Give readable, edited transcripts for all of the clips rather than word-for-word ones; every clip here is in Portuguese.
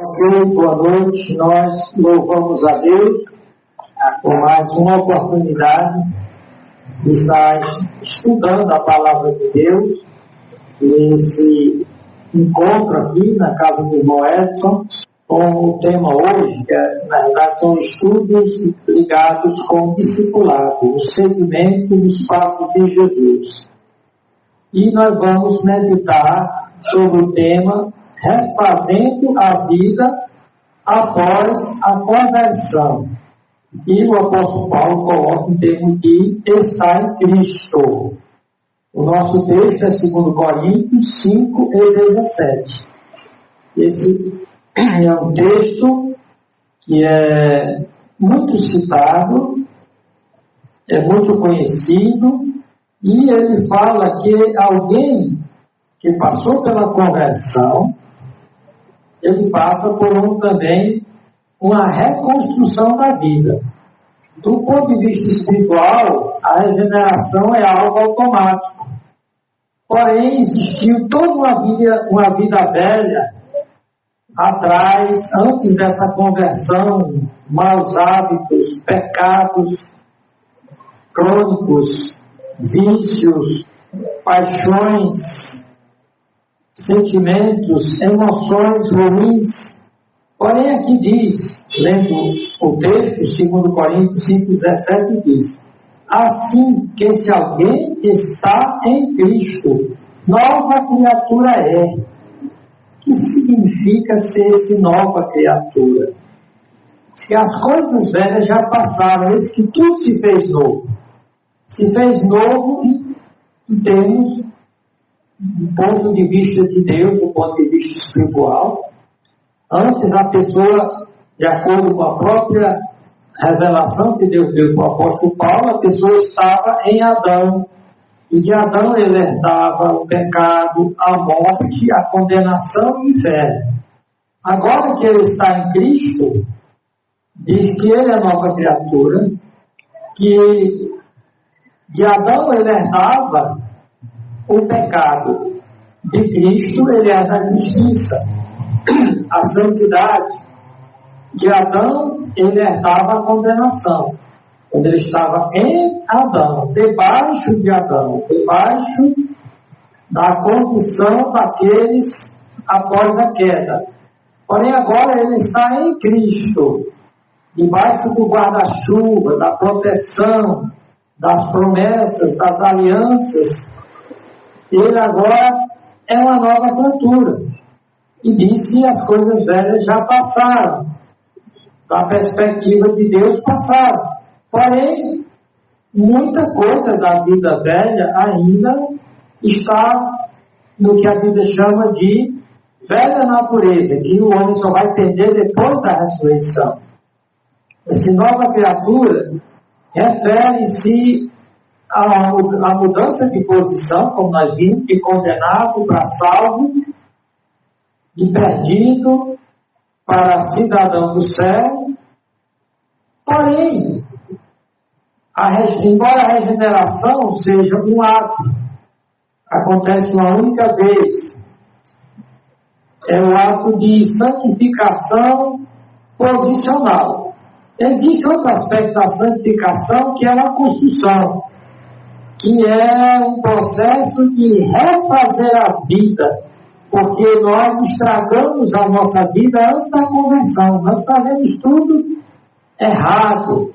Ok, boa noite. Nós louvamos a Deus por mais uma oportunidade de estar estudando a Palavra de Deus. Esse encontro aqui na casa do irmão Edson, com o tema hoje, que na verdade são estudos ligados com o discipulado, o seguimento dos passos de Jesus. E nós vamos meditar sobre o tema refazendo a vida após a conversão. E o apóstolo Paulo coloca o termo de estar em Cristo. O nosso texto é 2 Coríntios 5 e 17. Esse é um texto que é muito citado, é muito conhecido, e ele fala que alguém que passou pela conversão, ele passa por também uma reconstrução da vida. Do ponto de vista espiritual, a regeneração é algo automático. Porém, existiu toda uma vida velha atrás, antes dessa conversão, maus hábitos, pecados crônicos, vícios, paixões, sentimentos, emoções ruins. Porém, aqui diz, lendo o texto, 2 Coríntios 5,17, diz: assim que se alguém está em Cristo, nova criatura é. O que significa ser esse nova criatura? Se as coisas velhas já passaram, eis que tudo se fez novo. Se fez novo em termos do ponto de vista de Deus, do ponto de vista espiritual. Antes a pessoa, de acordo com a própria revelação que Deus deu para o apóstolo Paulo, a pessoa estava em Adão. E de Adão ele herdava o pecado, a morte, a condenação e o inferno. Agora que ele está em Cristo, diz que ele é nova criatura, que de Adão ele herdava o pecado, de Cristo ele herda a justiça, a santidade. De Adão ele herdava a condenação, quando ele estava em Adão, debaixo de Adão, debaixo da condição daqueles após a queda. Porém agora ele está em Cristo, debaixo do guarda-chuva, da proteção, das promessas, das alianças. Ele agora é uma nova criatura. E diz que as coisas velhas já passaram. Da perspectiva de Deus, passaram. Porém, muita coisa da vida velha ainda está no que a Bíblia chama de velha natureza, que o homem só vai perder depois da ressurreição. Essa nova criatura refere-se a mudança de posição, como nós vimos, de condenado para salvo, de perdido para cidadão do céu. Porém, embora a regeneração seja um ato, acontece uma única vez, é um ato de santificação posicional. Existe outro aspecto da santificação que é uma construção, que é um processo de refazer a vida, porque nós estragamos a nossa vida antes da conversão, nós fazemos tudo errado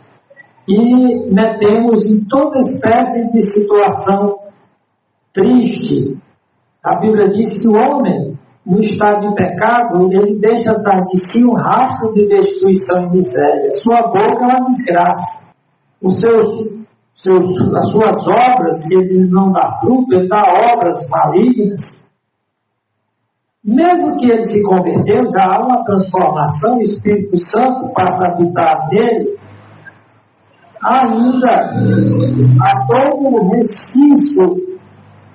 e metemos em toda espécie de situação triste. A Bíblia diz que o homem, no estado de pecado, ele deixa atrás de si um rastro de destruição e miséria. Sua boca é uma desgraça. As suas obras, que ele não dá fruto, ele dá obras malignas. Mesmo que ele se converteu, já há uma transformação, o Espírito Santo passa a habitar nele, ainda há todo o resquício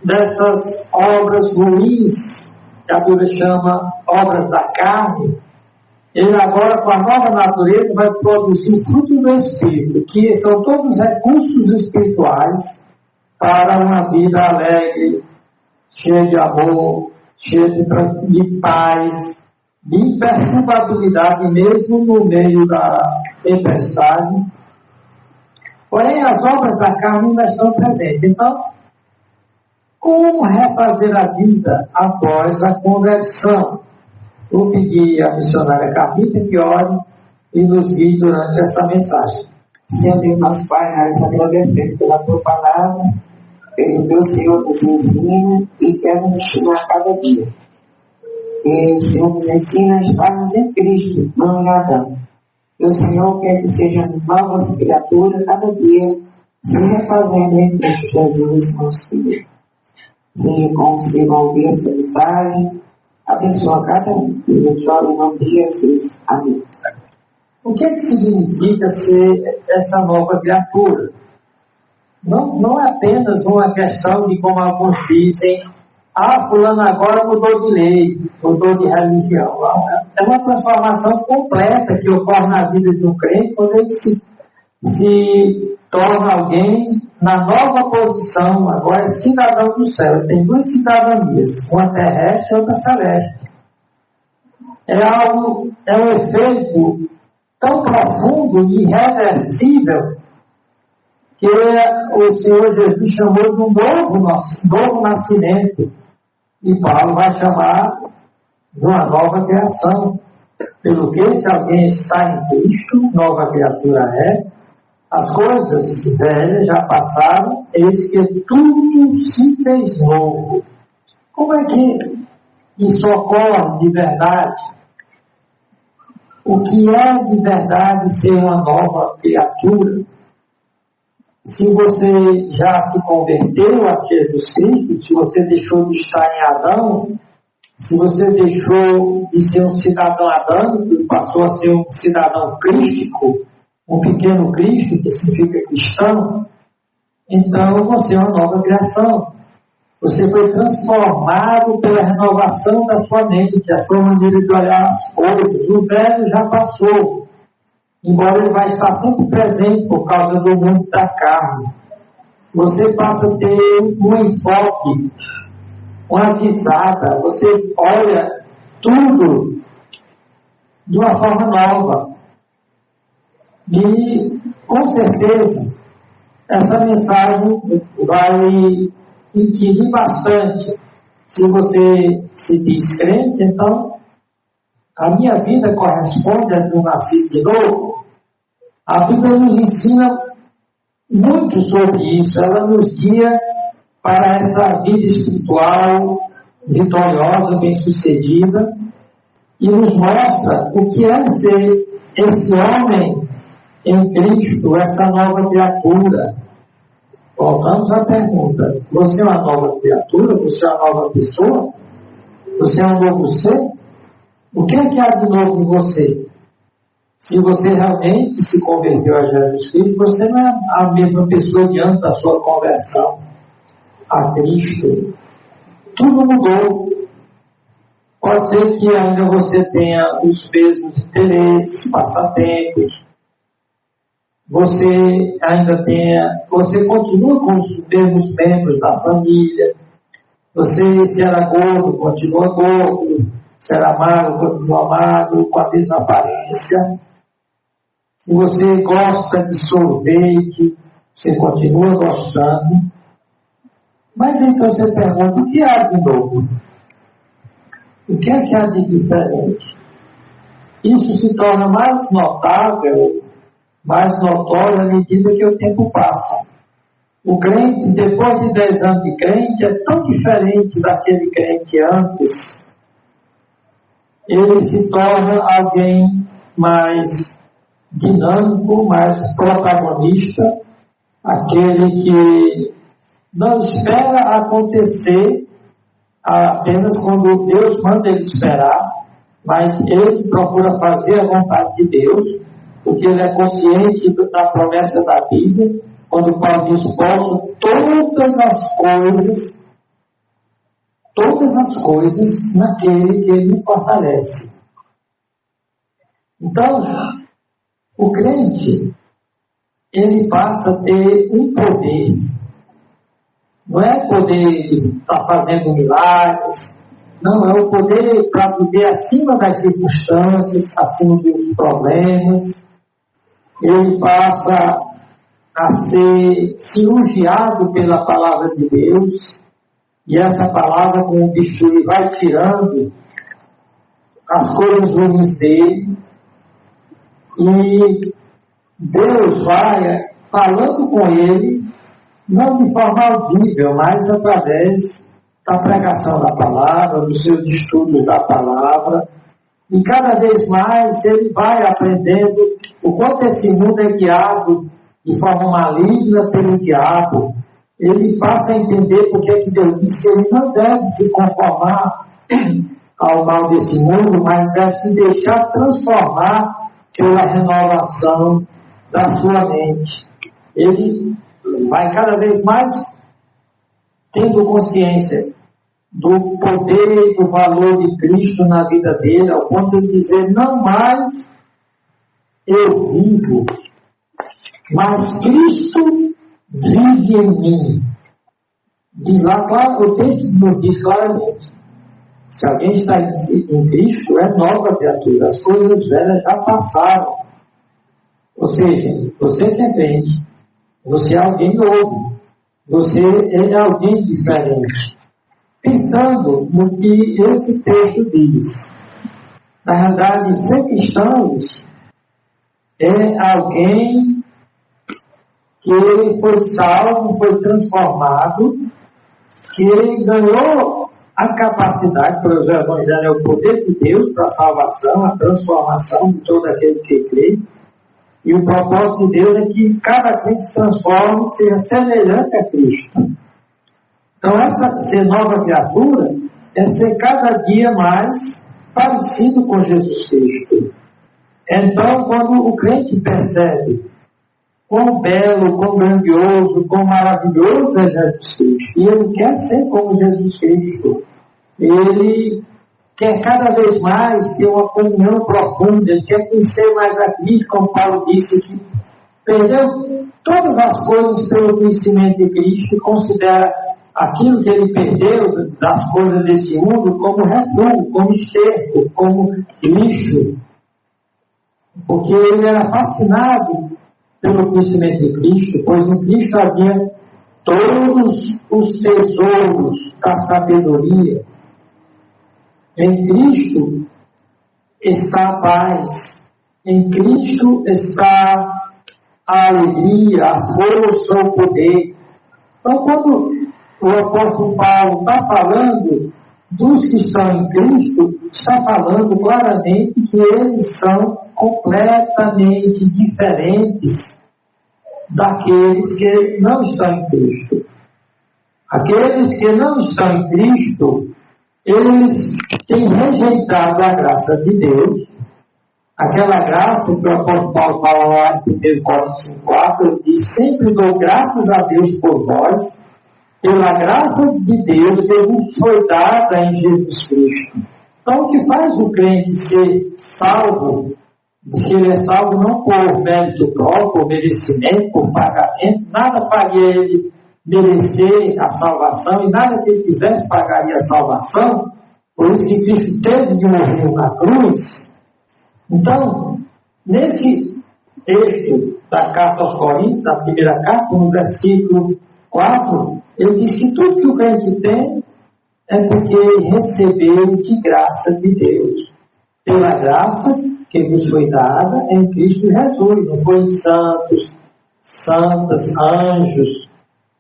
dessas obras ruins, que a Bíblia chama obras da carne. Ele agora, com a nova natureza, vai produzir o fruto do Espírito, que são todos os recursos espirituais para uma vida alegre, cheia de amor, cheia de paz, de imperturbabilidade mesmo no meio da tempestade. Porém, as obras da carne ainda estão presentes. Então, como refazer a vida após a conversão? Eu pedi à missionária Carlita que ore e nos guie durante essa mensagem. Senhor Deus, nosso Pai, nós agradecemos pela tua palavra, pelo que o Senhor nos ensina e quer nos ensinar cada dia. E o Senhor nos ensina a estarmos em Cristo, não em Adão. E o Senhor quer que sejamos novas criaturas cada dia, se refazendo em Cristo Jesus, nosso Filho. Seja consigo ouvir essa mensagem, abençoa cada um. E eu choro em nome de Jesus. Amém. O que significa ser essa nova criatura? Não é apenas uma questão de, como alguns dizem, fulano agora mudou de lei, mudou de religião. É uma transformação completa que ocorre na vida de um crente quando ele se torna alguém na nova posição, agora é cidadão do céu. Ele tem duas cidadanias, uma terrestre e outra celeste. É um efeito tão profundo e irreversível que o Senhor Jesus chamou de um novo nascimento. E Paulo vai chamar de uma nova criação. Pelo que, se alguém está em Cristo, nova criatura é, as coisas velhas já passaram, eis que tudo se fez novo. Como é que isso ocorre de verdade? O que é de verdade ser uma nova criatura? Se você já se converteu a Jesus Cristo, se você deixou de estar em Adão, se você deixou de ser um cidadão adâmico e passou a ser um cidadão crístico, um pequeno Cristo, que significa cristão, então você é uma nova criação. Você foi transformado pela renovação da sua mente, a sua maneira de olhar as coisas. O velho já passou, embora ele vai estar sempre presente por causa do mundo da carne. Você passa a ter um enfoque, uma visada, você olha tudo de uma forma nova. E, com certeza, essa mensagem vai inquirir bastante. Se você se diz crente, então, a minha vida corresponde a do nascido de novo. A Bíblia nos ensina muito sobre isso. Ela nos guia para essa vida espiritual vitoriosa, bem-sucedida, e nos mostra o que é ser esse homem em Cristo, essa nova criatura. Voltamos à pergunta: você é uma nova criatura? Você é uma nova pessoa? Você é um novo ser? O que é que há de novo em você? Se você realmente se converteu a Jesus Cristo, você não é a mesma pessoa diante da sua conversão a Cristo. Tudo mudou. Pode ser que ainda você tenha os mesmos interesses, passatempos. Você continua com os mesmos membros da família. Você, se era gordo, continua gordo. Se era magro, continua magro, com a mesma aparência. Se você gosta de sorvete, você continua gostando. Mas então você pergunta: o que há de novo? O que é que há de diferente? Isso se torna mais notável, mais notório à medida que o tempo passa. O crente, depois de 10 anos de crente, é tão diferente daquele crente antes. Ele se torna alguém mais dinâmico, mais protagonista, aquele que não espera acontecer apenas quando Deus manda ele esperar, mas ele procura fazer a vontade de Deus, porque ele é consciente da promessa da Bíblia, quando Paulo diz: posso todas as coisas naquele que me fortalece. Então, o crente, ele passa a ter um poder. Não é poder estar fazendo milagres, Não, é o poder para viver acima das circunstâncias, acima dos problemas. Ele passa a ser cirurgiado pela palavra de Deus, e essa palavra, com o bisturi, vai tirando as coisas ruins dele, e Deus vai falando com ele, não de forma audível, mas através da pregação da palavra, dos seus estudos da palavra, e cada vez mais ele vai aprendendo o quanto esse mundo é guiado de forma maligna pelo diabo. Ele passa a entender porque é que Deus disse que ele não deve se conformar ao mal desse mundo, mas deve se deixar transformar pela renovação da sua mente. Ele vai cada vez mais tendo consciência do poder e do valor de Cristo na vida dele, ao ponto de dizer: não mais eu vivo, mas Cristo vive em mim. Diz lá, claro, o texto nos diz claramente: se alguém está em Cristo, é nova criatura, as coisas velhas já passaram. Ou seja, você que é crente, você é alguém novo, você é alguém diferente. Pensando no que esse texto diz, na realidade, ser cristãos é alguém que foi salvo, foi transformado, que ganhou a capacidade, pois o Evangelho é o poder de Deus para a salvação, a transformação de todo aquele que crê. E o propósito de Deus é que cada crente se transforme e seja semelhante a Cristo. Então, ser nova criatura é ser cada dia mais parecido com Jesus Cristo. Então, quando o crente percebe quão belo, quão grandioso, quão maravilhoso é Jesus Cristo, e ele quer ser como Jesus Cristo, ele quer cada vez mais ter uma comunhão profunda, ele quer conhecer mais a Cristo, como Paulo disse, que perdeu todas as coisas pelo conhecimento de Cristo e considera aquilo que ele perdeu das coisas desse mundo como refúgio, como esterco, como lixo. Porque ele era fascinado pelo conhecimento de Cristo, pois em Cristo havia todos os tesouros da sabedoria. Em Cristo está a paz, em Cristo está a alegria, a força, o poder. Então, quando o apóstolo Paulo está falando dos que estão em Cristo, está falando claramente que eles são completamente diferentes daqueles que não estão em Cristo. Aqueles que não estão em Cristo, eles têm rejeitado a graça de Deus, aquela graça que o apóstolo Paulo fala lá em 1 Coríntios 5,4, ele diz: sempre dou graças a Deus por vós, pela graça de Deus que nos foi dada em Jesus Cristo. Então, o que faz o crente ser salvo, diz que ele é salvo não por mérito próprio, por merecimento, por pagamento, nada faria ele merecer a salvação, e nada que ele quisesse pagaria a salvação, por isso que Cristo teve de morrer na cruz. Então, nesse texto da carta aos Coríntios, da primeira carta, no versículo 4, ele diz que tudo que o crente tem é porque ele recebeu de graça de Deus. Pela graça que nos foi dada em Cristo Jesus. Não foi em santos, santas, anjos,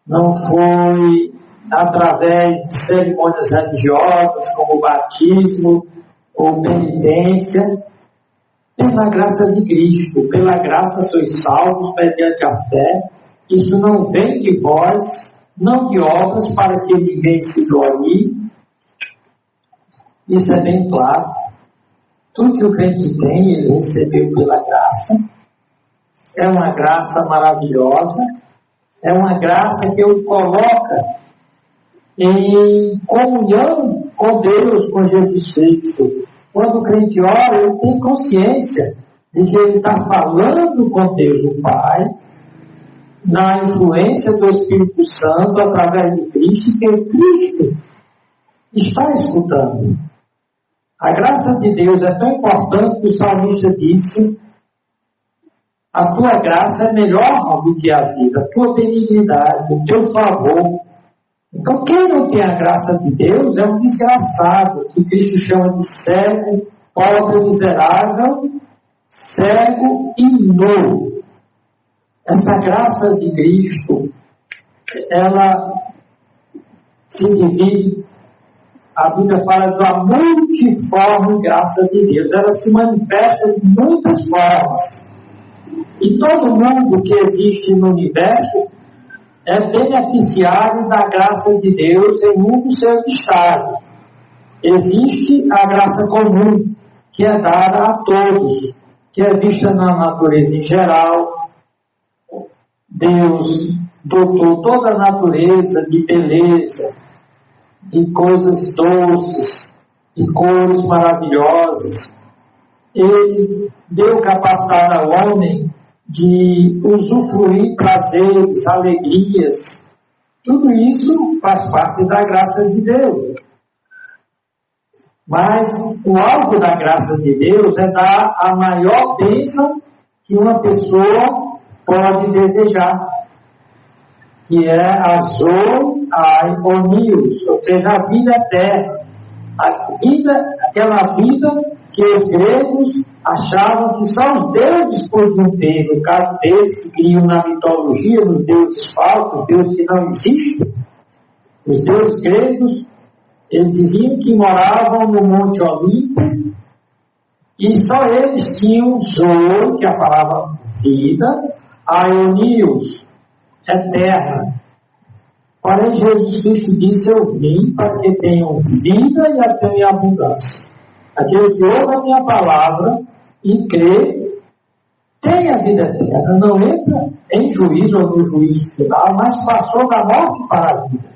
não foi através de cerimônias religiosas como batismo ou penitência. Pela graça de Cristo, pela graça sois salvos mediante a fé. Isso não vem de vós, não de obras, para que ninguém se glorie. Isso é bem claro. Tudo que o crente tem, ele recebeu pela graça. É uma graça maravilhosa. É uma graça que o coloca em comunhão com Deus, com Jesus Cristo. Quando o crente ora, ele tem consciência de que ele está falando com Deus o Pai, na influência do Espírito Santo, através de Cristo, que Cristo está escutando. A graça de Deus é tão importante que o salmista disse: a tua graça é melhor do que a vida, a tua benignidade, o teu favor. Então, quem não tem a graça de Deus é um desgraçado, que Cristo chama de cego, pobre, miserável, cego e nu. Essa graça de Cristo, ela se divide, a Bíblia fala da multiforme graça de Deus. Ela se manifesta de muitas formas. E todo mundo que existe no universo é beneficiário da graça de Deus em um dos seus estados. Existe a graça comum, que é dada a todos, que é vista na natureza em geral. Deus dotou toda a natureza de beleza, de coisas doces, de cores maravilhosas. Ele deu capacidade ao homem de usufruir prazeres, alegrias. Tudo isso faz parte da graça de Deus. Mas o alvo da graça de Deus é dar a maior bênção que uma pessoa pode desejar, que é a zoaionios, ou seja, a vida eterna. Aquela vida que os gregos achavam que só os deuses podiam ter. No caso deles, que criam na mitologia, nos deuses falsos, deuses que não existem. Os deuses gregos, eles diziam que moravam no Monte Olimpo e só eles tinham zoe, que é a palavra vida, aionios, eterna. Porém, Jesus Cristo disse: eu vim para que tenham vida e a tenham em abundância. Aquele que ouve a minha palavra e crê, tem a vida eterna, não entra em juízo ou no juízo final, mas passou da morte para a vida.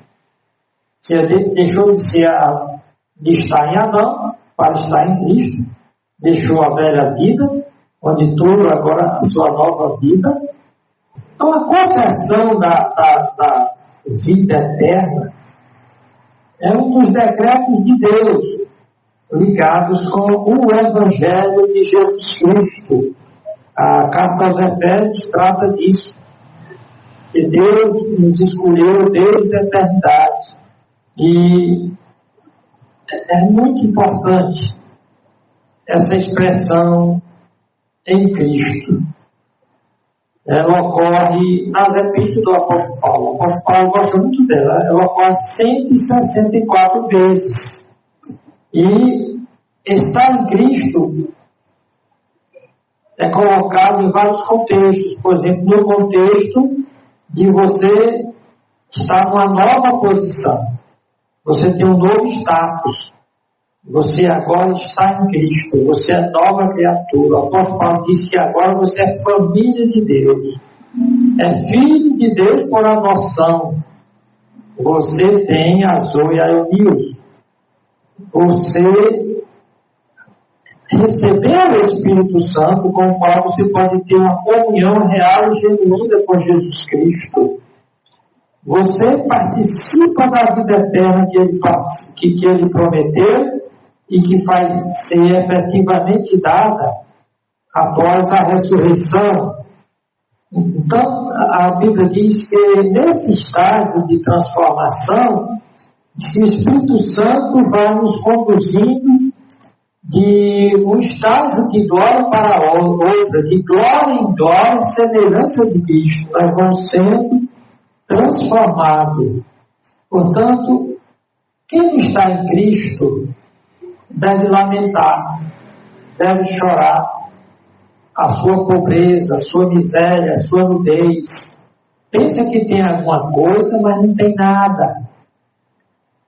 Você deixou de estar em Adão para estar em Cristo, deixou a velha vida, onde tudo agora a sua nova vida. Então, a concessão da vida eterna é um dos decretos de Deus, ligados com o Evangelho de Jesus Cristo. A carta aos Efésios trata disso, que Deus nos escolheu desde a eternidade. E é muito importante essa expressão em Cristo. Ela ocorre nas epístolas do apóstolo Paulo. O apóstolo Paulo gosta muito dela. Ela ocorre 164 vezes. E estar em Cristo é colocado em vários contextos. Por exemplo, no contexto de você estar numa nova posição. Você tem um novo status. Você agora está em Cristo. Você é nova criatura. O apóstolo Paulo diz que agora você é família de Deus. É filho de Deus por adoção. Você tem a zoaionios. Você recebeu o Espírito Santo, com o qual você pode ter uma comunhão real e genuína com Jesus Cristo. Você participa da vida eterna que ele prometeu e que vai ser efetivamente dada após a ressurreição. Então, a Bíblia diz que nesse estágio de transformação, diz que o Espírito Santo vai nos conduzindo de um estágio de glória para outra, de glória em glória, semelhança de Cristo. Nós vamos sendo transformados. Portanto, quem está em Cristo deve lamentar, deve chorar a sua pobreza, a sua miséria, a sua nudez. Pensa que tem alguma coisa, mas não tem nada.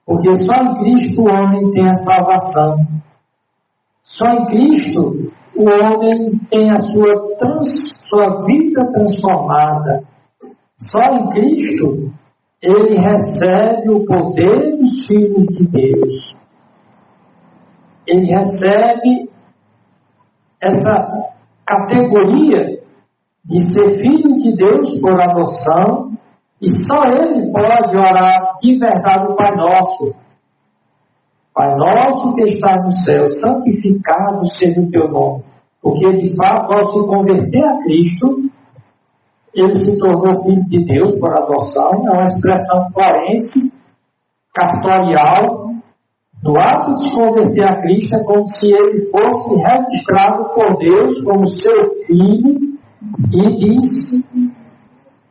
Porque só em Cristo o homem tem a salvação. Só em Cristo o homem tem a sua vida transformada. Só em Cristo ele recebe o poder dos filhos de Deus. Ele recebe essa categoria de ser filho de Deus por adoção, e só ele pode orar de verdade o Pai Nosso. Pai nosso que está no céu, santificado seja o teu nome. Porque, de fato, ao se converter a Cristo, ele se tornou filho de Deus por adoção. É uma expressão forense, cartorial. No ato de se converter a Cristo, é como se ele fosse registrado por Deus como seu filho, e diz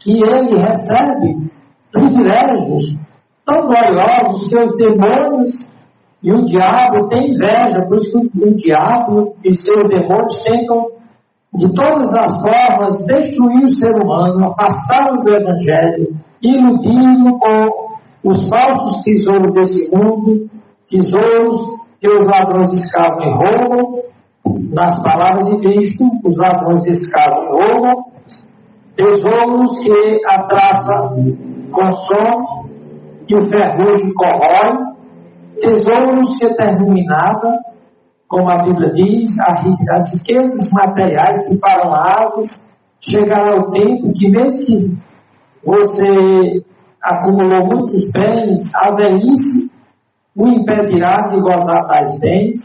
que ele recebe privilégios tão gloriosos que os demônios e o diabo têm inveja. Por isso que o diabo e seus demônios tentam de todas as formas destruir o ser humano, afastá-lo do Evangelho, iludir-lo com os falsos tesouros desse mundo, tesouros que os ladrões escavam e roubam. Nas palavras de Cristo, os ladrões escavam e roubam, tesouros que a traça consome e o ferrugem corrói, tesouros que terminam em nada, como a Bíblia diz, as riquezas materiais que param asas. Chegará o tempo que, mesmo que você acumulou muitos bens, a velhice o impedirá de gozar tais bens.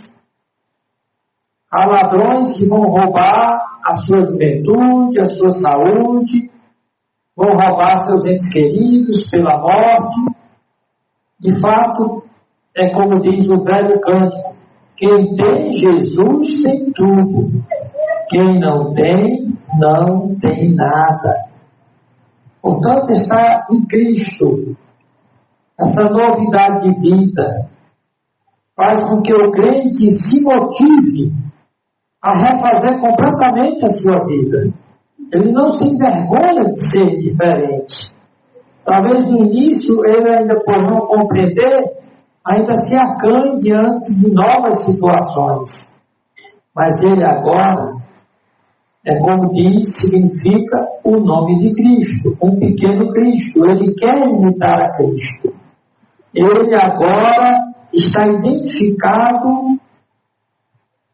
Há ladrões que vão roubar a sua juventude, a sua saúde, vão roubar seus entes queridos pela morte. De fato, é como diz o velho cântico: quem tem Jesus tem tudo, quem não tem nada. Portanto, está em Cristo. Essa novidade de vida faz com que o crente se motive a refazer completamente a sua vida. Ele não se envergonha de ser diferente. Talvez no início ele ainda, por não compreender, ainda se acanhe diante de novas situações. Mas ele agora, é como diz, significa o nome de Cristo, um pequeno Cristo. Ele quer imitar a Cristo. Ele agora está identificado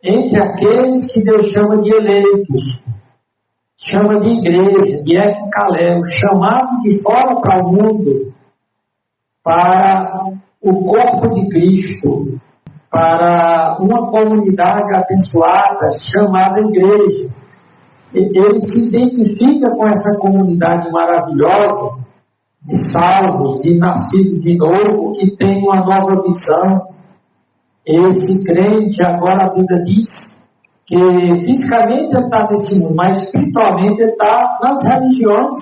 entre aqueles que Deus chama de eleitos, chama de igreja, de equikaleo, chamado de fora para o mundo, para o corpo de Cristo, para uma comunidade abençoada chamada igreja. Ele se identifica com essa comunidade maravilhosa de salvos, de nascidos de novo, que tem uma nova visão. Esse crente, agora a Bíblia diz que fisicamente ele está nesse mundo, mas espiritualmente ele está nas religiões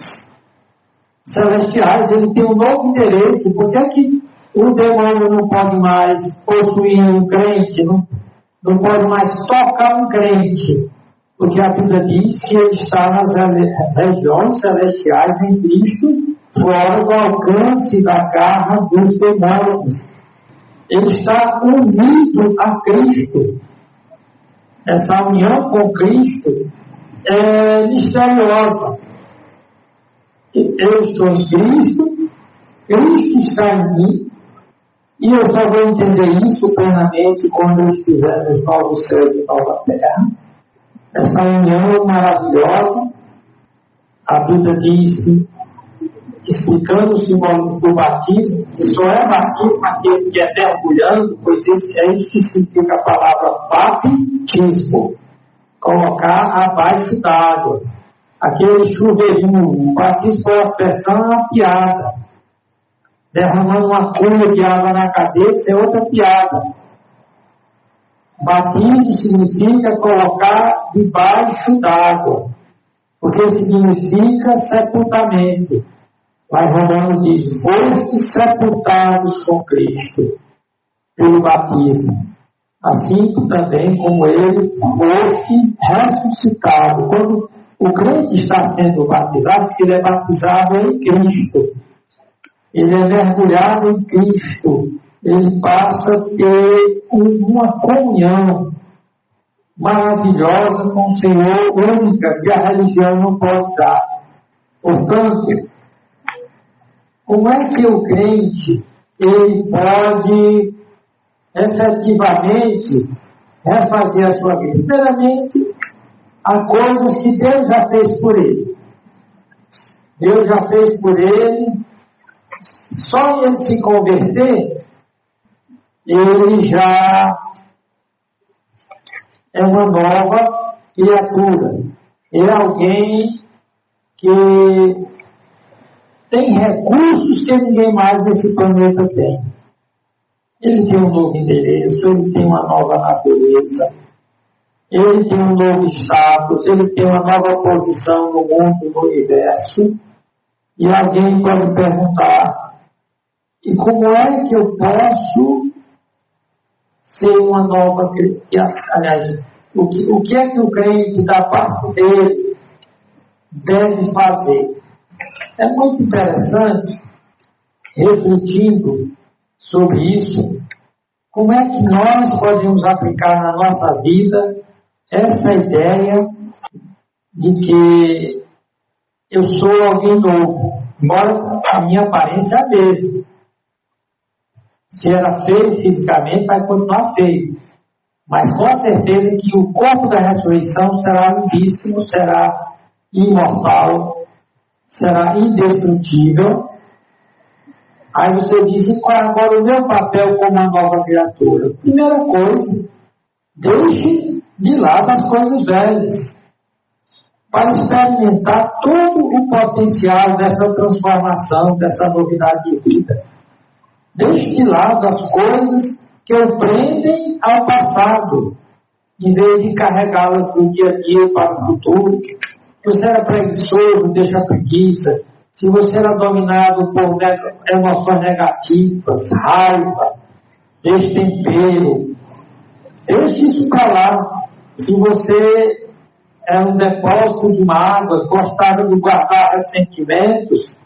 celestiais. Ele tem um novo endereço. Por que é que o demônio não pode mais possuir um crente, não pode mais tocar um crente? Porque a Bíblia diz que ele está nas regiões celestiais em Cristo, fora do alcance da garra dos demônios. Ele está unido a Cristo. Essa união com Cristo é misteriosa. Eu estou em Cristo, Cristo está em mim, e eu só vou entender isso plenamente quando eu estiver nos novos céus e nova terra. Essa união maravilhosa, a Bíblia diz que, explicando o simbolismo do batismo, que só é batismo aquele que é mergulhando, pois é isso que significa a palavra batismo, colocar abaixo d'água, aquele chuveirinho. O batismo, por expressão, é uma piada. Derramando uma cunha de água na cabeça é outra piada. Batismo significa colocar debaixo d'água, porque significa sepultamento. Mas Romanos diz: fostes sepultados com Cristo pelo batismo, assim também como ele foste ressuscitado. Quando o crente está sendo batizado, ele é batizado em Cristo, ele é mergulhado em Cristo, ele passa a ter uma comunhão maravilhosa com o Senhor, única, que a religião não pode dar. Portanto, como é que o crente ele pode efetivamente refazer a sua vida? Primeiramente, há coisas que Deus já fez por ele. Deus já fez por ele. Só ele se converter, ele já é uma nova criatura. Ele é alguém que tem recursos que ninguém mais nesse planeta tem. Ele tem um novo endereço, ele tem uma nova natureza, ele tem um novo status, ele tem uma nova posição no mundo, no universo. E alguém pode perguntar: e como é que eu posso ser uma nova criatura? Aliás, o que é que o crente da parte dele deve fazer? É muito interessante, refletindo sobre isso, como é que nós podemos aplicar na nossa vida essa ideia de que eu sou alguém novo, embora a minha aparência é a mesma. Se era feio fisicamente, vai continuar feio. Mas com certeza que o corpo da ressurreição será lindíssimo, será imortal, será indestrutível. Aí você diz: qual é agora o meu papel como uma nova criatura? Primeira coisa, deixe de lado as coisas velhas, para experimentar todo o potencial dessa transformação, dessa novidade de vida. Deixe de lado as coisas que o prendem ao passado, em vez de carregá-las do dia a dia para o futuro. Se você era preguiçoso, deixa a preguiça. Se você era dominado por emoções negativas, raiva, destempeiro, deixe isso para lá. Se você é um depósito de mágoa, gostava de guardar ressentimentos,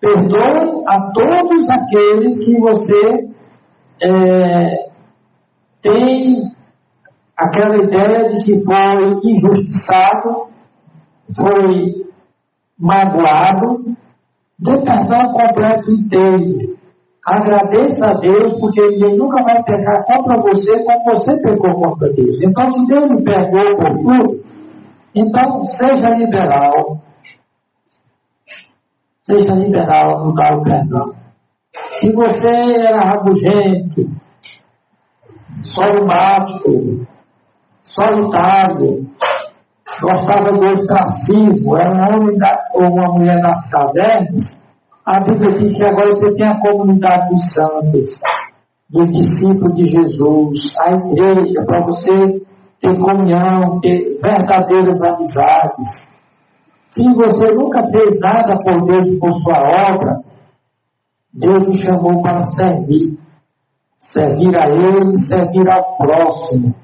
perdoe a todos aqueles que você tem aquela ideia de que foi injustiçado, foi magoado. Dê perdão completo inteiro. Agradeça a Deus, porque Ele nunca vai pecar contra você como você pecou contra Deus. Então, se Deus me perdoou por tudo, então seja liberal. Seja liberal no dar o perdão. Se você era rabugento, sorumbático, solitário, gostava do ostracismo, era um homem ou uma mulher das cavernas, a Bíblia diz que agora você tem a comunidade dos santos, dos discípulos de Jesus, a igreja, para você ter comunhão, ter verdadeiras amizades. Se você nunca fez nada por Deus, por sua obra, Deus te chamou para servir. Servir a Ele, servir ao próximo.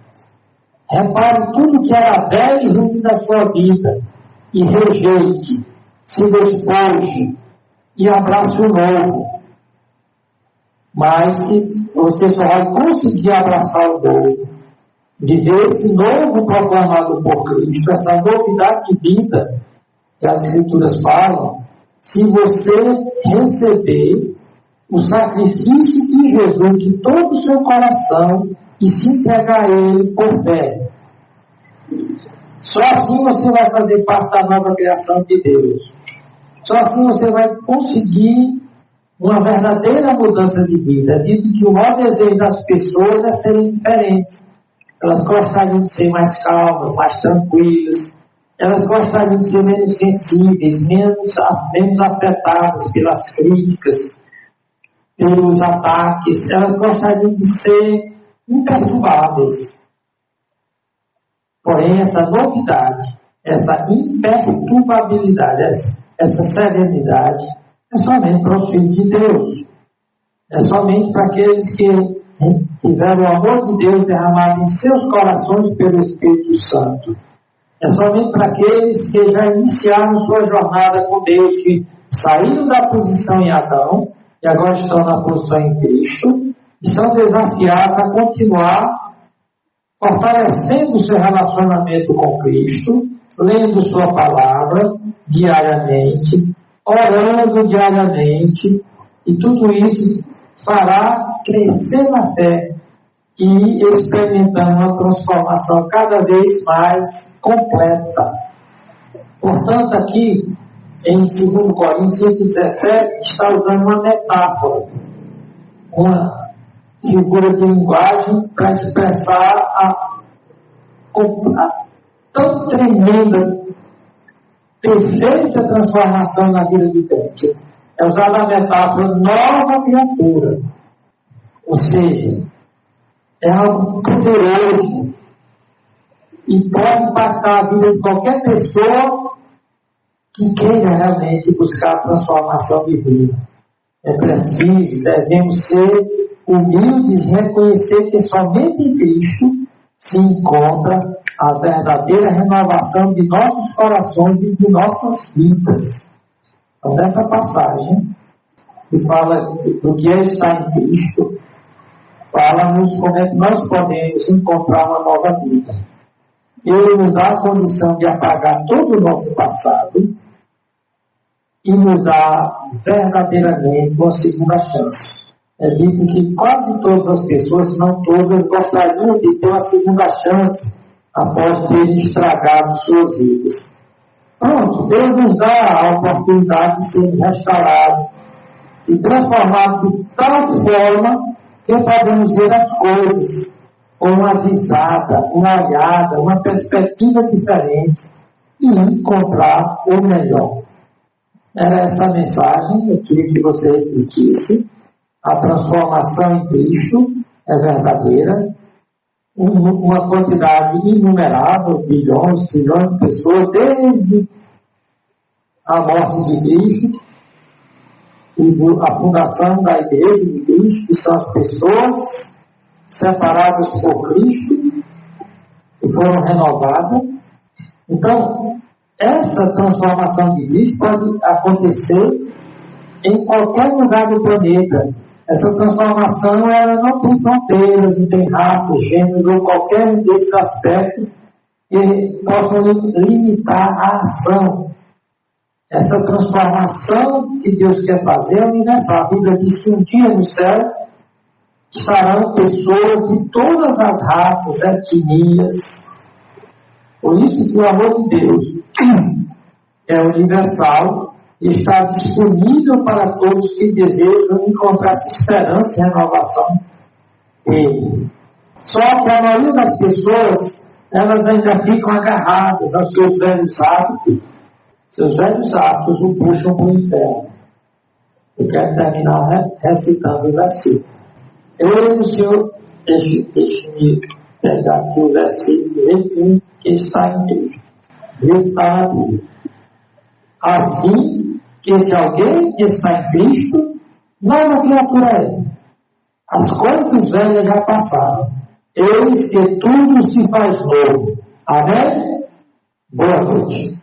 Repare tudo que era velho e ruim da sua vida e rejeite, se despoje e abrace o novo. Mas você só vai conseguir abraçar o novo, viver esse novo proclamado por Cristo, essa novidade de vida que as Escrituras falam, se você receber o sacrifício de Jesus de todo o seu coração e se entregar a Ele por fé. Só assim você vai fazer parte da nova criação de Deus. Só assim você vai conseguir uma verdadeira mudança de vida. Dito que o maior desejo das pessoas é serem diferentes. Elas gostariam de ser mais calmas, mais tranquilas. Elas gostariam de ser menos sensíveis, menos afetadas pelas críticas, pelos ataques. Elas gostariam de ser imperturbáveis. Porém, essa novidade, essa imperturbabilidade, essa serenidade, é somente para os filhos de Deus. É somente para aqueles que tiveram o amor de Deus derramado em seus corações pelo Espírito Santo. É somente para aqueles que já iniciaram sua jornada com Deus, que saíram da posição em Adão e agora estão na posição em Cristo, e são desafiados a continuar fortalecendo seu relacionamento com Cristo, lendo sua palavra diariamente, orando diariamente, e tudo isso fará crescer na fé e experimentando uma transformação cada vez mais completa. Portanto, aqui em 2 Coríntios 5,17 está usando uma metáfora, figura de linguagem para expressar a tão tremenda, perfeita transformação na vida de Deus. É usada a metáfora nova criatura. Ou seja, é algo poderoso e pode impactar a vida de qualquer pessoa que queira realmente buscar a transformação de vida. É preciso, devemos ser humildes e reconhecer que somente em Cristo se encontra a verdadeira renovação de nossos corações e de nossas vidas. Então, nessa passagem, que fala do que é estar em Cristo, fala-nos como é que nós podemos encontrar uma nova vida. Ele nos dá a condição de apagar todo o nosso passado e nos dá verdadeiramente uma segunda chance. É dito que quase todas as pessoas, se não todas, gostariam de ter uma segunda chance após terem estragado suas vidas. Pronto, Deus nos dá a oportunidade de ser restaurados e transformados de tal forma que podemos ver as coisas com uma visada, uma olhada, uma perspectiva diferente e encontrar o melhor. Era essa a mensagem, eu queria que você repetisse. A transformação em Cristo é verdadeira. Uma quantidade inumerável, bilhões, trilhões de pessoas, desde a morte de Cristo e a fundação da Igreja de Cristo, que são as pessoas separadas por Cristo e foram renovadas. Então, essa transformação de Cristo pode acontecer em qualquer lugar do planeta. Essa transformação ela não tem fronteiras, não tem raça, gênero, ou qualquer um desses aspectos que possam limitar a ação. Essa transformação que Deus quer fazer é universal. A Bíblia diz que um dia no céu estarão pessoas de todas as raças, etnias. Por isso que o amor de Deus é universal e está disponível para todos que desejam encontrar essa esperança e renovação dele. Só que a maioria das pessoas, elas ainda ficam agarradas aos seus velhos hábitos. Seus velhos hábitos o puxam para o inferno. Eu quero terminar recitando o versículo. Eu, Senhor, deixe-me pegar aqui o versículo que está em Cristo. Está na Bíblia. Assim, que se alguém está em Cristo, nova criatura é. As coisas velhas já passaram. Eis que tudo se faz novo. Amém? Boa noite.